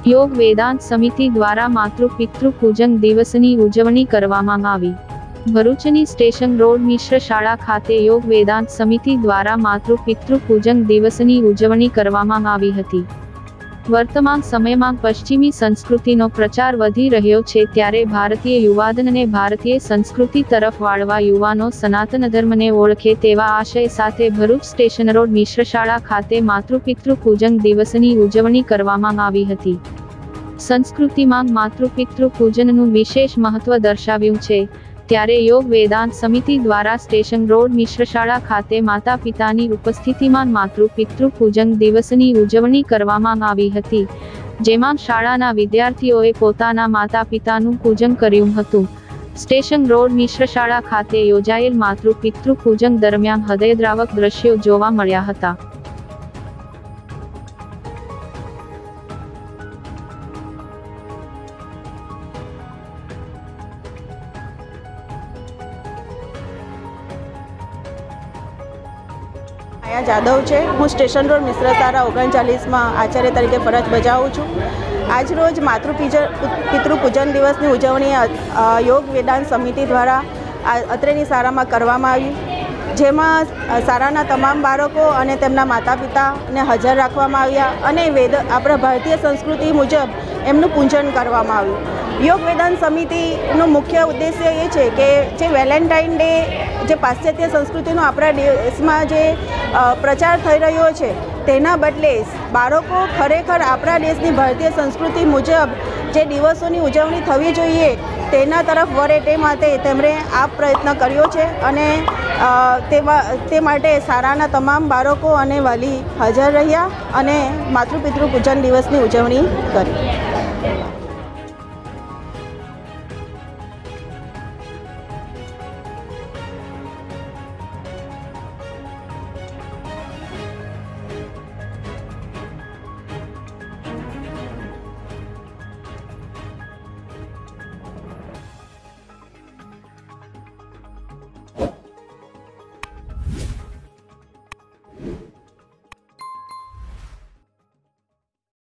યોગ વેદાંત સમિતિ દ્વારા માતૃ પિતૃ પૂજન દિવસની ઉજવણી કરવામાં આવી। ભરૂચની સ્ટેશન રોડ મિશ્ર શાળા ખાતે યોગ વેદાંત સમિતિ દ્વારા માતૃ પિતૃ પૂજન દિવસની ઉજવણી કરવામાં આવી હતી। વર્તમાન સમયમાં પશ્ચિમી સંસ્કૃતિનો પ્રચાર વધી રહ્યો છે, ત્યારે ભારતીય યુવાધનને ભારતીય સંસ્કૃતિ તરફ વાળવા યુવાનો સનાતન ધર્મને ઓળખે તેવા આશય સાથે ભરૂચ સ્ટેશન રોડ મિશ્ર શાળા ખાતે માતૃપિતૃ પૂજન દિવસની ઉજવણી કરવામાં આવી હતી। સંસ્કૃતિમાં માતૃપિતૃ પૂજનનું વિશેષ મહત્વ દર્શાવ્યું છે, ત્યારે યોગ વેદાંત સમિતિ દ્વારા સ્ટેશન રોડ મિશ્ર શાળા ખાતે માતા પિતાની ઉપસ્થિતિમાં માતૃ પિતૃ પૂજન દિવસની ઉજવણી કરવામાં આવી હતી, જેમાં શાળાના વિદ્યાર્થીઓએ પોતાના માતા પિતાનું પૂજન કર્યું હતું। સ્ટેશન રોડ મિશ્ર શાળા ખાતે યોજાયેલ માતૃ પિતૃ પૂજન દરમિયાન હૃદયદ્રાવક દ્રશ્યો જોવા મળ્યા હતા। આયા જાદવ છે। હું સ્ટેશન રોડ મિશ્ર શાળા 39માં આચાર્ય તરીકે ફરજ બજાવું છું। આજ રોજ માતૃ પિતૃ પૂજન દિવસની ઉજવણી યોગ વેદાંત સમિતિ દ્વારા અત્રેની શાળામાં કરવામાં આવી, જેમાં શાળાના તમામ બાળકો અને તેમના માતા પિતાને હાજર રાખવામાં આવ્યા અને આપણા ભારતીય સંસ્કૃતિ મુજબ એમનું પૂજન કરવામાં આવ્યું। યોગ વેદાંત સમિતિનો મુખ્ય ઉદ્દેશ્ય એ છે કે જે વેલેન્ટાઇન ડે, જે પાશ્ચાત્ય સંસ્કૃતિનો આપણા દેશમાં જે પ્રચાર થઈ રહ્યો છે, તેના બદલે બાળકો ખરેખર આપણા દેશની ભારતીય સંસ્કૃતિ મુજબ જે દિવસોની ઉજવણી થવી જોઈએ તેના તરફ વળે તે માટે તેમણે આ પ્રયત્ન કર્યો છે અને તે માટે શાળાના તમામ બાળકો અને વાલી હાજર રહ્યા અને માતૃપિતૃ પૂજન દિવસની ઉજવણી કરી।